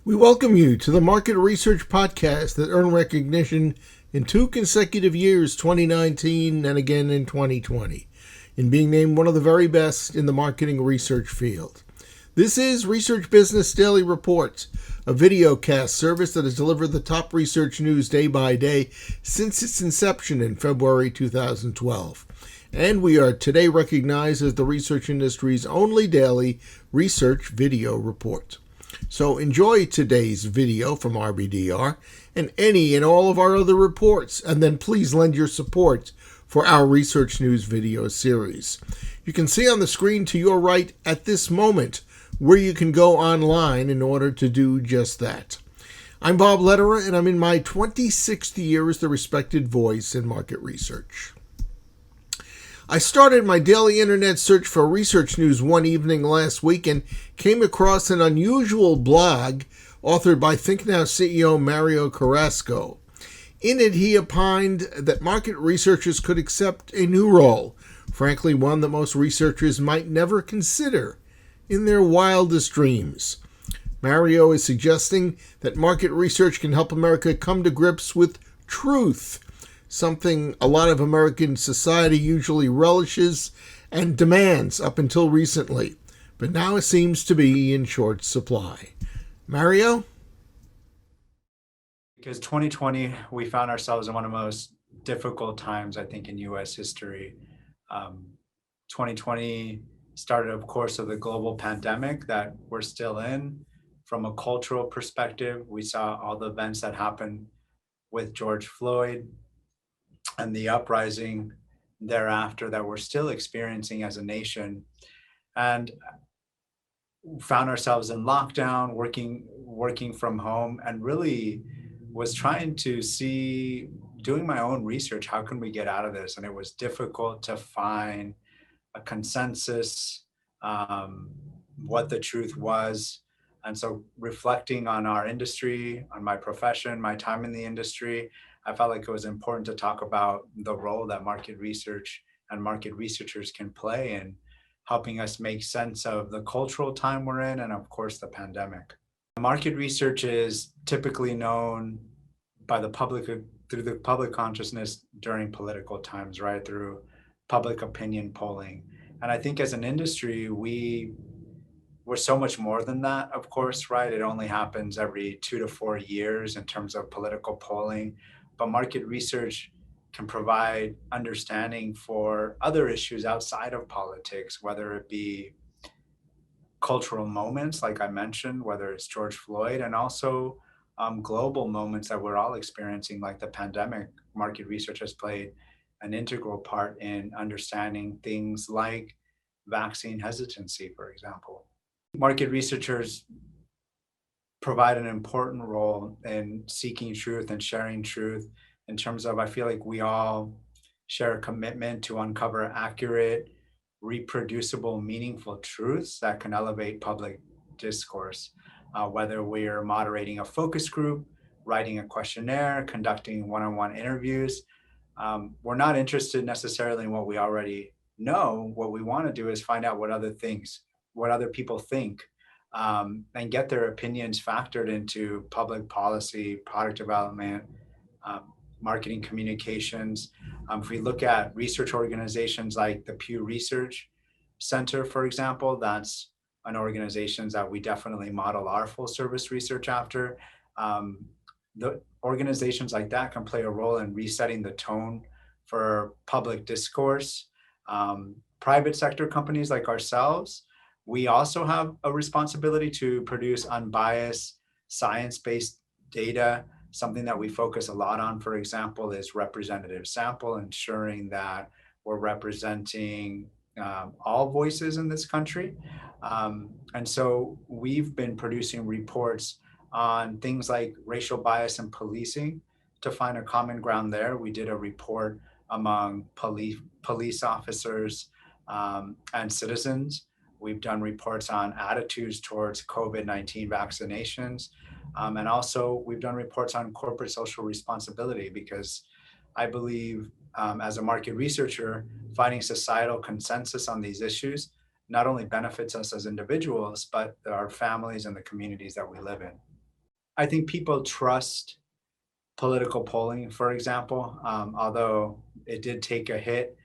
We welcome you to the Market Research Podcast that earned recognition in 2 consecutive years, 2019 and again in 2020, in being named one of the very best in the marketing research field. This is Research Business Daily Reports, a video cast service that has delivered the top research news day by day since its inception in February 2012. And we are today recognized as the research industry's only daily research video report. So enjoy today's video from RBDR and any and all of our other reports, and then please lend your support for our Research News video series. You can see on the screen to your right at this moment where you can go online in order to do just that. I'm Bob Lederer, and I'm in my 26th year as the respected voice in market research. I started my daily internet search for research news one evening last week and came across an unusual blog authored by ThinkNow CEO Mario Carrasco. In it, he opined that market researchers could accept a new role, frankly one that most researchers might never consider in their wildest dreams. Mario is suggesting that market research can help America come to grips with truth, something a lot of American society usually relishes and demands up until recently, but now it seems to be in short supply. Mario? Because 2020, we found ourselves in one of the most difficult times, I think, in U.S. history. 2020 started, of course, with the global pandemic that we're still in. From a cultural perspective, we saw all the events that happened with George Floyd and the uprising thereafter that we're still experiencing as a nation, and found ourselves in lockdown, working from home, and really was trying to see, doing my own research, how can we get out of this? And it was difficult to find a consensus, what the truth was. And so reflecting on our industry, on my profession, my time in the industry, I felt like it was important to talk about the role that market research and market researchers can play in helping us make sense of the cultural time we're in and, of course, the pandemic. Market research is typically known by the public, through the public consciousness during political times, right? Through public opinion polling. And I think as an industry, we're so much more than that, of course, right? It only happens every 2 to 4 years in terms of political polling. But market research can provide understanding for other issues outside of politics, whether it be cultural moments, like I mentioned, whether it's George Floyd, and also global moments that we're all experiencing, like the pandemic. Market research has played an integral part in understanding things like vaccine hesitancy, for example. Market researchers provide an important role in seeking truth and sharing truth in terms of, I feel like we all share a commitment to uncover accurate, reproducible, meaningful truths that can elevate public discourse, whether we're moderating a focus group, writing a questionnaire, conducting one-on-one interviews. We're not interested necessarily in what we already know. What we want to do is find out what other people think, and get their opinions factored into public policy, product development, marketing communications. If we look at research organizations like the Pew Research Center, for example, that's an organization that we definitely model our full service research after. The organizations like that can play a role in resetting the tone for public discourse. Private sector companies like ourselves, we also have a responsibility to produce unbiased, science-based data. Something that we focus a lot on, for example, is representative sample, ensuring that we're representing all voices in this country. And so we've been producing reports on things like racial bias and policing to find a common ground there. We did a report among police officers and citizens. We've done reports on attitudes towards COVID-19 vaccinations. And also we've done reports on corporate social responsibility, because I believe as a market researcher, finding societal consensus on these issues not only benefits us as individuals, but our families and the communities that we live in. I think people trust political polling, for example, although it did take a hit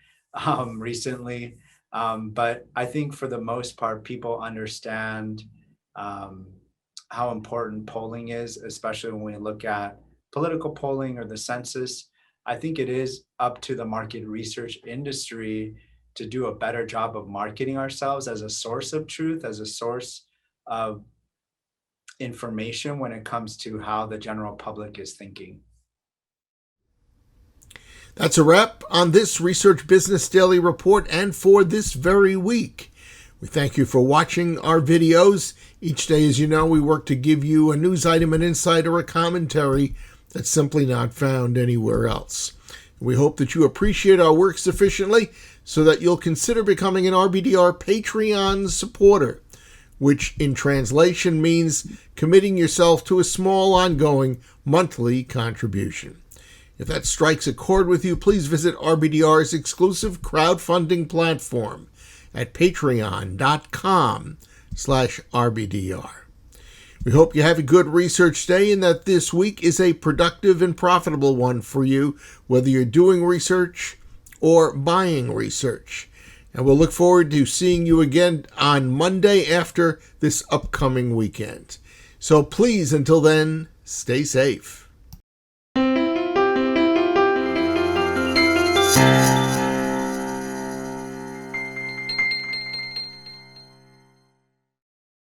recently. But I think for the most part, people understand um, how important polling is, especially when we look at political polling or the census. I think it is up to the market research industry to do a better job of marketing ourselves as a source of truth, as a source of information when it comes to how the general public is thinking. That's a wrap on this Research Business Daily Report and for this very week. We thank you for watching our videos. Each day, as you know, we work to give you a news item, an insight, or a commentary that's simply not found anywhere else. We hope that you appreciate our work sufficiently so that you'll consider becoming an RBDR Patreon supporter, which in translation means committing yourself to a small, ongoing, monthly contribution. If that strikes a chord with you, please visit RBDR's exclusive crowdfunding platform at patreon.com/RBDR. We hope you have a good research day and that this week is a productive and profitable one for you, whether you're doing research or buying research. And we'll look forward to seeing you again on Monday after this upcoming weekend. So please, until then, stay safe.